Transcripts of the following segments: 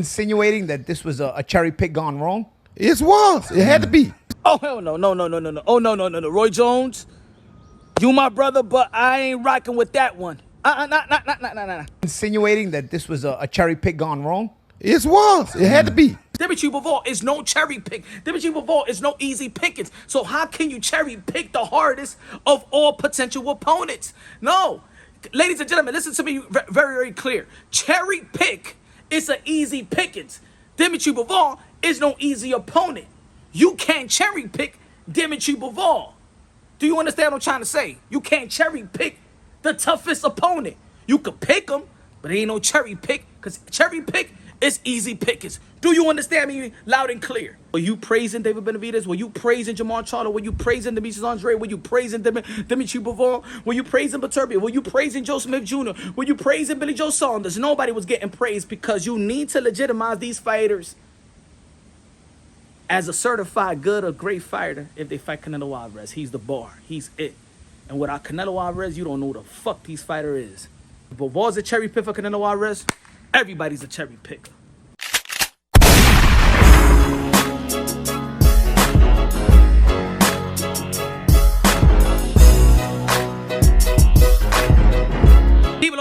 Insinuating that this was a cherry pick gone wrong? It was. It had to be. Oh, hell no. No. Oh, no. Roy Jones, you my brother, but I ain't rocking with that one. Nah. Insinuating that this was a cherry pick gone wrong? It was. It had to be. Dimitri Bivol is no cherry pick. Dimitri Bivol is no easy pickings. So how can you cherry pick the hardest of all potential opponents? No. Ladies and gentlemen, listen to me very clear. Cherry pick is an easy pickings. Dimitri Bivol is no easy opponent. You can't cherry pick Dimitri Bivol. Do you understand what I'm trying to say? You can't cherry pick the toughest opponent. You could pick him, but it ain't no cherry pick, because cherry pick is easy pickings. Do you understand me loud and clear? Were you praising David Benavidez? Were you praising Jamar Charlo? Were you praising Demetrius Andre? Were you praising Dimitri Bivol? Were you praising Baturbia? Were you praising Joe Smith Jr.? Were you praising Billy Joe Saunders? Nobody was getting praised, because you need to legitimize these fighters as a certified good or great fighter. If they fight Canelo Alvarez, he's the bar. He's it. And without Canelo Alvarez, you don't know who the fuck these fighter is. If Bivol's a cherry pick for Canelo Alvarez, everybody's a cherry picker.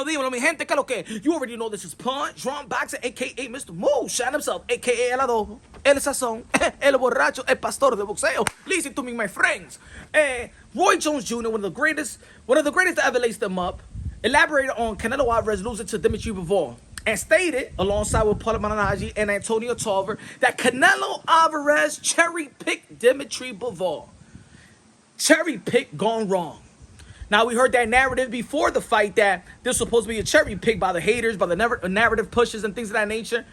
Dímelo, mi gente, que lo que? You already know this is Punch, Drum Boxing, a.k.a. Mr. Moose, shine himself, a.k.a. El Adobo, El Sazón, El Borracho, El Pastor de Boxeo. Listen to me, my friends. Roy Jones Jr., one of the greatest to ever lace them up, elaborated on Canelo Alvarez losing to Dimitri Bivol, and stated, alongside with Paulo Malignaggi and Antonio Tarver, that Canelo Alvarez cherry-picked Dimitri Bivol. Cherry-pick gone wrong. Now, we heard that narrative before the fight that this was supposed to be a cherry pick by the haters, by the narrative pushes and things of that nature.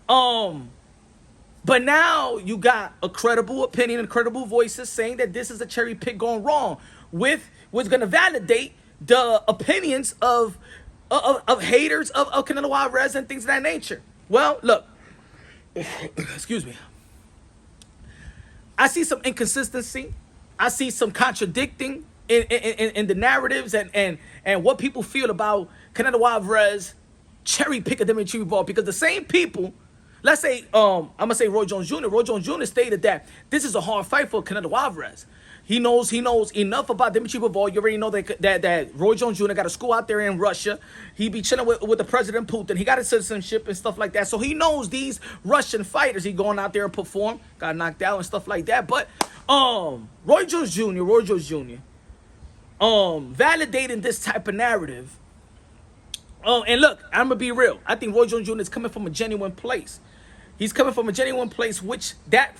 But now you got a credible opinion and credible voices saying that this is a cherry pick gone wrong, with what's going to validate the opinions of haters of Canelo Alvarez and things of that nature. Well, look, excuse me. I see some inconsistency. I see some contradicting in the narratives and what people feel about Canelo Alvarez cherry pick Dimitri Bivol, because the same people, let's say, I'm gonna say Roy Jones Jr. Roy Jones Jr. stated that this is a hard fight for Canelo Alvarez. He knows enough about Dimitri Bivol. You already know that Roy Jones Jr. got a school out there in Russia. He be chilling with the President Putin. He got his citizenship and stuff like that. So he knows these Russian fighters. He going out there and perform, got knocked out and stuff like that. But Roy Jones Jr. Validating this type of narrative. And look, I'm gonna be real. I think Roy Jones Jr. is coming from a genuine place. He's coming from a genuine place, which that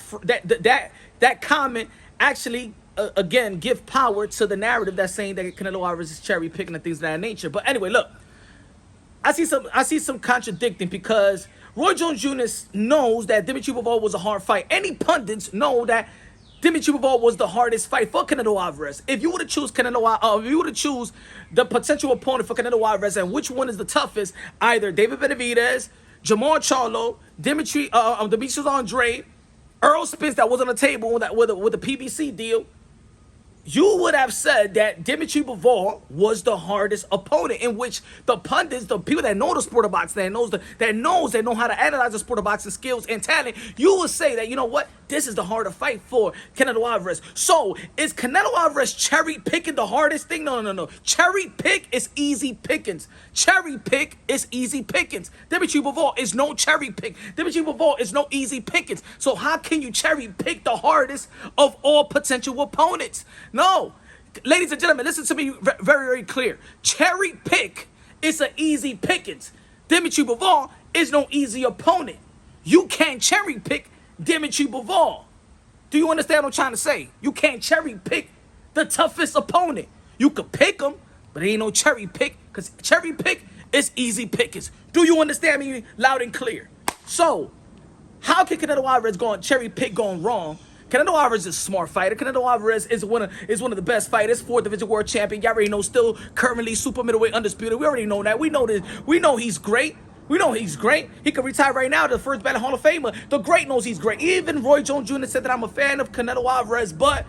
comment actually again give power to the narrative that's saying that Canelo Alvarez is cherry picking and things of that nature. But anyway, look, I see some contradicting, because Roy Jones Jr. knows that Dimitri Bivol was a hard fight. Any pundits know that Dimitri Bivol was the hardest fight for Canelo Alvarez. If you were to choose if you were to choose the potential opponent for Canelo Alvarez and which one is the toughest, either David Benavidez, Jamar Charlo, Demetrius Andre, Earl Spence, that was on the table with the PBC deal, you would have said that Dimitri Bivol was the hardest opponent, in which the pundits, the people that know the sport of boxing, that know how to analyze the sport of boxing skills and talent, you would say that, you know what, this is the harder fight for Canelo Alvarez. So is Canelo Alvarez cherry picking the hardest thing? No. Cherry pick is easy pickings. Cherry pick is easy pickings. Dimitri Bivol is no cherry pick. Dimitri Bivol is no easy pickings. So how can you cherry pick the hardest of all potential opponents? No. Ladies and gentlemen, listen to me very clear. Cherry pick is an easy pickings. Dimitri Bivol is no easy opponent. You can't cherry pick Dimitri Bivol. Do you understand what I'm trying to say? You can't cherry pick the toughest opponent. You could pick him, but it ain't no cherry pick, because cherry pick is easy pickings. Do you understand me loud and clear? So, how can Canelo Alvarez cherry pick going wrong? Canelo Alvarez is a smart fighter. Canelo Alvarez is one of the best fighters, 4th division world champion. Y'all already know, still currently super middleweight undisputed. We already know that. We know this. We know he's great. We know he's great. He could retire right now to the first ballot Hall of Famer. The great knows he's great. Even Roy Jones Jr. said that I'm a fan of Canelo Alvarez, but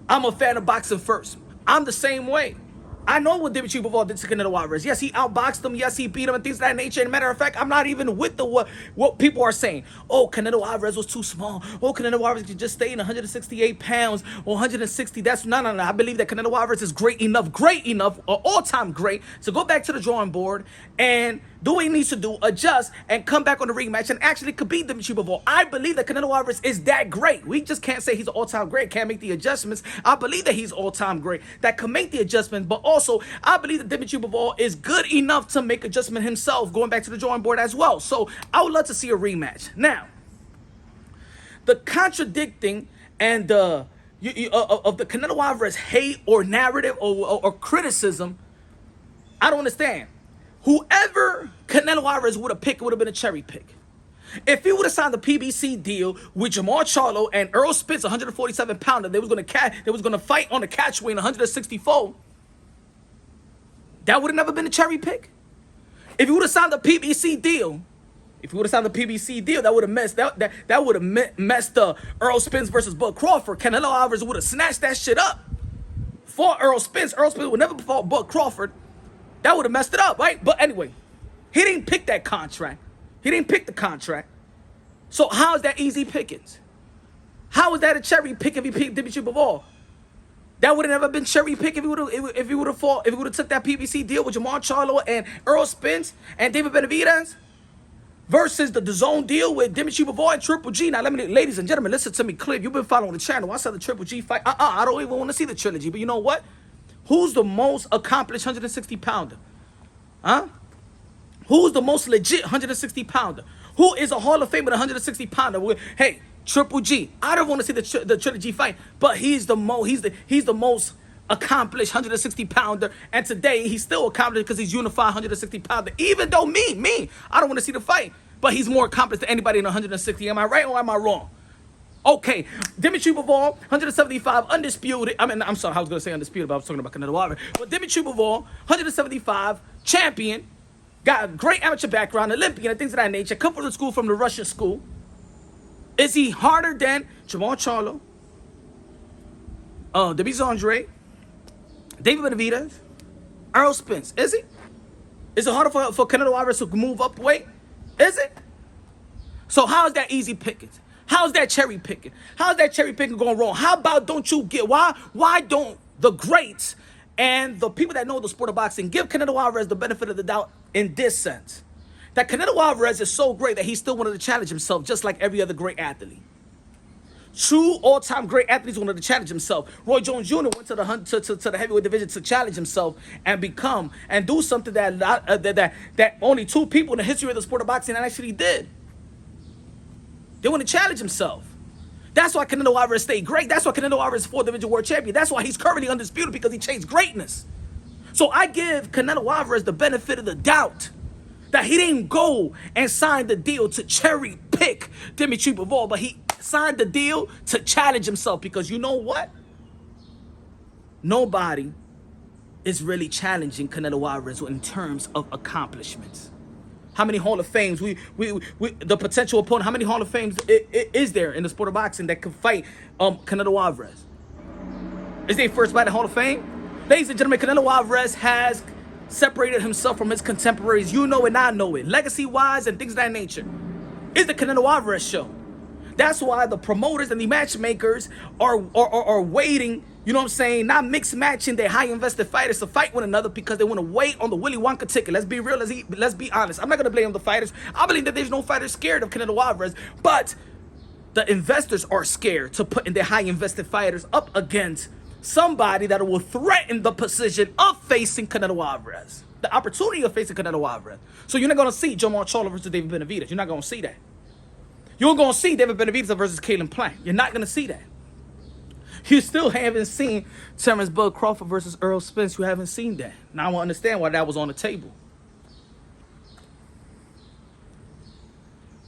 I'm a fan of boxing first. I'm the same way. I know what Dimitri Bivol did to Canelo Alvarez. Yes, he outboxed him. Yes, he beat him and things of that nature. And matter of fact, I'm not even with the what people are saying. Oh, Canelo Alvarez was too small. Oh, Canelo Alvarez could just stay in 168 pounds or 160. That's no. I believe that Canelo Alvarez is great enough, all-time great to go back to the drawing board and do what he needs to do, adjust, and come back on the rematch and actually could beat Dimitri Bivol. I believe that Canelo Alvarez is that great. We just can't say he's an all-time great, can't make the adjustments. I believe that he's all-time great, that can make the adjustments, but also I believe that Dimitri Bivol is good enough to make adjustment himself, going back to the drawing board as well. So I would love to see a rematch. Now, the contradicting and of the Canelo Alvarez hate or narrative or criticism, I don't understand. Whoever Canelo Alvarez would have picked would have been a cherry pick. If he would have signed the PBC deal with Jamal Charlo and Earl Spence, 147 pounder, they was gonna fight on the catch weight in 164. That would have never been a cherry pick. If he would have signed the PBC deal, that would have messed Earl Spence versus Bud Crawford. Canelo Alvarez would have snatched that shit up. For Earl Spence would never fought Bud Crawford. That would have messed it up, right? But anyway, he didn't pick that contract. He didn't pick the contract. So how is that easy pickings? How is that a cherry pick if he picked Dimitri Bivol? That would have never been cherry pick if he would have took that PBC deal with Jamal Charlo and Earl Spence and David Benavidez versus the zone deal with Dimitri Bivol and Triple G. Now, ladies and gentlemen, listen to me clear. You've been following the channel. I said the Triple G fight. I don't even want to see the trilogy. But you know what? Who's the most accomplished 160 pounder? Huh? Who's the most legit 160 pounder? Who is a Hall of Famer 160 pounder? Hey, Triple G. I don't want to see the trilogy fight, but he's the most accomplished 160 pounder, and today he's still accomplished because he's unified 160 pounder. Even though I don't want to see the fight, but he's more accomplished than anybody in 160. Am I right or am I wrong? Okay, Dimitri Bivol, 175, undisputed. I'm sorry, I was going to say undisputed, but I was talking about Canelo Alvarez. But Dimitri Bivol, 175, champion, got a great amateur background, Olympian, and things of that nature, come from the school, from the Russian school. Is he harder than Jamal Charlo, Demis Andre, David Benavidez, Earl Spence? Is he? Is it harder for Canelo Alvarez to move up weight? Is it? So how is that easy pickings? How's that cherry picking? How's that cherry picking going wrong? How about why don't the greats and the people that know the sport of boxing give Canelo Alvarez the benefit of the doubt in this sense? That Canelo Alvarez is so great that he still wanted to challenge himself just like every other great athlete. True all-time great athletes wanted to challenge himself. Roy Jones Jr. went to the heavyweight division to challenge himself and do something that only two people in the history of the sport of boxing actually did. They want to challenge himself. That's why Canelo Alvarez stayed great. That's why Canelo Alvarez is 4th division world champion. That's why he's currently undisputed, because he chased greatness. So I give Canelo Alvarez the benefit of the doubt that he didn't go and sign the deal to cherry pick Dimitri Bivol, but he signed the deal to challenge himself, because you know what? Nobody is really challenging Canelo Alvarez in terms of accomplishments. How many Hall of Fames, the potential opponent, how many Hall of Fames is there in the sport of boxing that can fight Canelo Alvarez? Is he first by the Hall of Fame? Ladies and gentlemen, Canelo Alvarez has separated himself from his contemporaries. You know it, and I know it. Legacy-wise and things of that nature. It's the Canelo Alvarez show. That's why the promoters and the matchmakers are waiting, you know what I'm saying, not mix matching their high-invested fighters to fight one another because they want to wait on the Willy Wonka ticket. Let's be real, let's be honest. I'm not going to blame the fighters. I believe that there's no fighter scared of Canelo Alvarez, but the investors are scared to put in their high-invested fighters up against somebody that will threaten the position of facing Canelo Alvarez, the opportunity of facing Canelo Alvarez. So you're not going to see Jamal Charlo versus David Benavidez. You're not going to see that. You're going to see David Benavidez versus Caleb Plant. You're not going to see that. You still haven't seen Terrence Bud Crawford versus Earl Spence. You haven't seen that. Now I want to understand why that was on the table.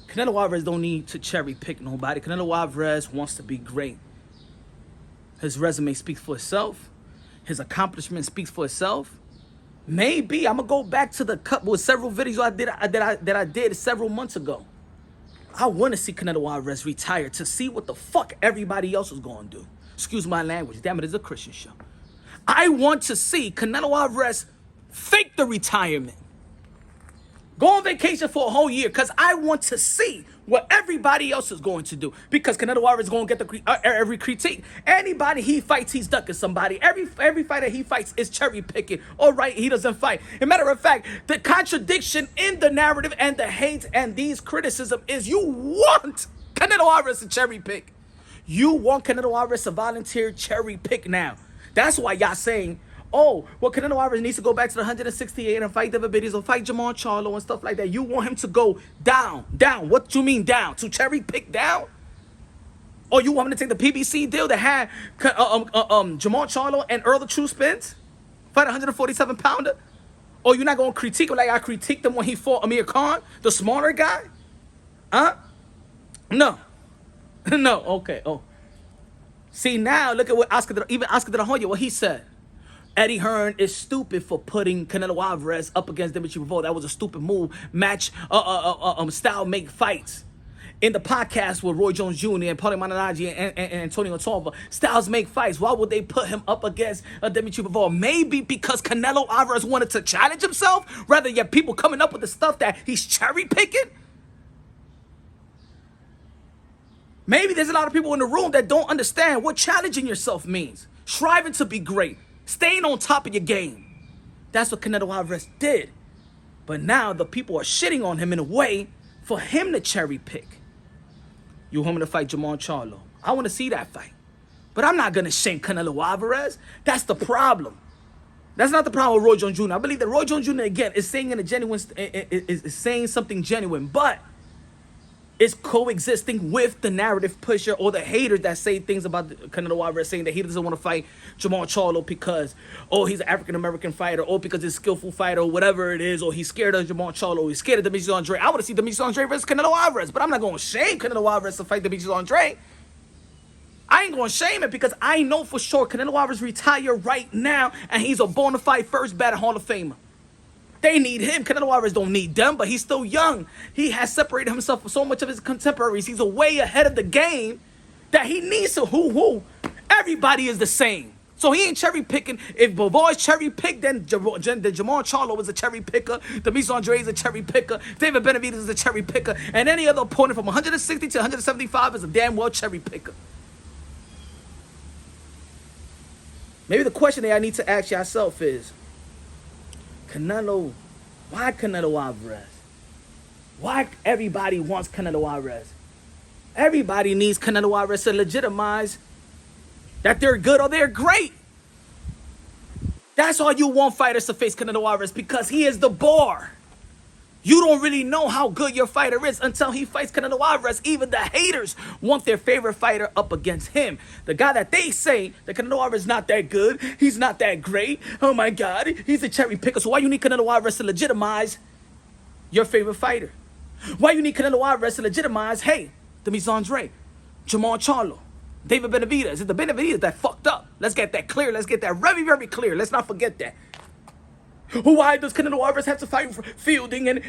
Canelo Alvarez don't need to cherry pick nobody. Canelo Alvarez wants to be great. His resume speaks for itself. His accomplishment speaks for itself. Maybe I'm gonna go back to the cut with several videos I did several months ago. I want to see Canelo Alvarez retire to see what the fuck everybody else is going to do. Excuse my language. Damn it, it's a Christian show. I want to see Canelo Alvarez fake the retirement. Go on vacation for a whole year because I want to see what everybody else is going to do. Because Canelo Alvarez is going to get every critique. Anybody he fights, he's ducking somebody. Every fighter he fights is cherry picking. All right, he doesn't fight. As a matter of fact, the contradiction in the narrative and the hate and these criticism is you want Canelo Alvarez to cherry pick. You want Canelo Alvarez to volunteer cherry pick now. That's why y'all saying, oh, well, Canelo Alvarez needs to go back to the 168 and fight David Benavidez or fight Jamal Charlo and stuff like that. You want him to go down. What do you mean down? To cherry pick down? Or you want him to take the PBC deal that had Jamal Charlo and Earl the True Spence fight a 147 pounder? Or you're not going to critique him like I critiqued him when he fought Amir Khan, the smaller guy? Huh? No. No. Okay. Oh. See, now look at what Oscar De La Hoya, what he said. Eddie Hearn is stupid for putting Canelo Alvarez up against Dimitri Bivol. That was a stupid move. Match, style make fights. In the podcast with Roy Jones Jr. and Paulie Malignaggi and Antonio Tarver, styles make fights. Why would they put him up against Dimitri Bivol? Maybe because Canelo Alvarez wanted to challenge himself, rather than people coming up with the stuff that he's cherry picking. Maybe there's a lot of people in the room that don't understand what challenging yourself means. Striving to be great. Staying on top of your game. That's what Canelo Alvarez did. But now the people are shitting on him in a way for him to cherry pick. You want him to fight Jamal Charlo. I want to see that fight. But I'm not going to shame Canelo Alvarez. That's the problem. That's not the problem with Roy Jones Jr. I believe that Roy Jones Jr. again is saying is saying something genuine, but is coexisting with the narrative pusher or the haters that say things about Canelo Alvarez, saying that he doesn't want to fight Jamal Charlo because, oh, he's an African-American fighter, or because he's a skillful fighter, or whatever it is, or he's scared of Jamal Charlo, or he's scared of Demetrius Andre. I want to see Demetrius Andre versus Canelo Alvarez, but I'm not going to shame Canelo Alvarez to fight Demetrius Andre. I ain't going to shame it because I know for sure Canelo Alvarez retire right now, and he's a bona fide first ballot Hall of Famer. They need him. Canelo Alvarez don't need them, but he's still young. He has separated himself from so much of his contemporaries. He's way ahead of the game that he needs to everybody is the same. So he ain't cherry picking. If Bivol is cherry picked, then Jamal Charlo is a cherry picker. Demetrius Andre is a cherry picker. David Benavidez is a cherry picker. And any other opponent from 160 to 175 is a damn well cherry picker. Maybe the question that I need to ask yourself is, why Canelo Alvarez? Why everybody wants Canelo Alvarez? Everybody needs Canelo Alvarez to legitimize that they're good or they're great. That's all you want fighters to face Canelo Alvarez, because he is the bar. You don't really know how good your fighter is until he fights Canelo Alvarez. Even the haters want their favorite fighter up against him. The guy that they say that Canelo Alvarez is not that good, he's not that great, oh my God, he's a cherry picker. So why you need Canelo Alvarez to legitimize your favorite fighter? Why you need Canelo Alvarez to legitimize, hey, Demetrius Andre, Jamal Charlo, David Benavidez? It's the Benavidez that fucked up. Let's get that clear. Let's get that very, very clear. Let's not forget that. Why does Canelo Alvarez have to fight for Fielding and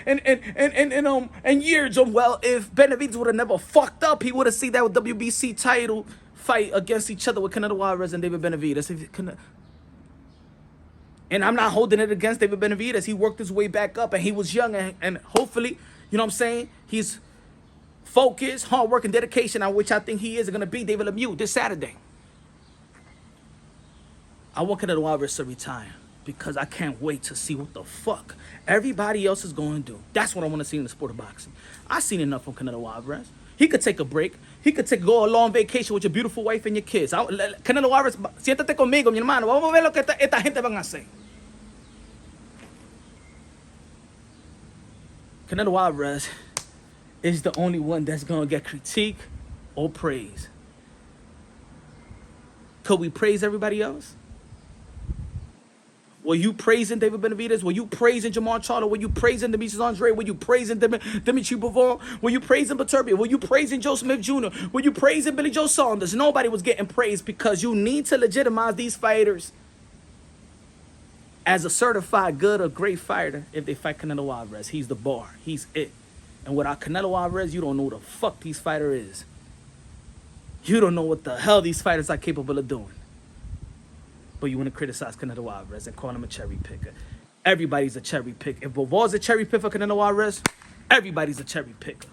years? Well, if Benavidez would have never fucked up, he would have seen that WBC title fight against each other with Canelo Alvarez and David Benavidez. And I'm not holding it against David Benavidez. He worked his way back up, and he was young, and hopefully, you know what I'm saying, he's focused, hard work, and dedication, on which I think he is going to beat David Lemieux this Saturday. I want Canelo Alvarez to retire, because I can't wait to see what the fuck everybody else is going to do. That's what I want to see in the sport of boxing. I've seen enough from Canelo Alvarez. He could take a break. He could go a long vacation with your beautiful wife and your kids. Canelo Alvarez, siéntate conmigo, mi hermano. Vamos a ver lo que esta gente van a hacer. Canelo Alvarez is the only one that's going to get critique or praise. Could we praise everybody else? Were you praising David Benavidez? Were you praising Jamal Charlo? Were you praising Demetrius Andre? Were you praising Dimitri Bivol? Were you praising Beterbiev? Were you praising Joe Smith Jr.? Were you praising Billy Joe Saunders? Nobody was getting praised, because you need to legitimize these fighters as a certified good or great fighter. If they fight Canelo Alvarez, he's the bar. He's it. And without Canelo Alvarez, you don't know who the fuck these fighter is. You don't know what the hell these fighters are capable of doing. but you want to criticize Canelo Alvarez and call him a cherry picker. Everybody's a cherry picker. If Bivol's a cherry picker for Canelo Alvarez, everybody's a cherry picker.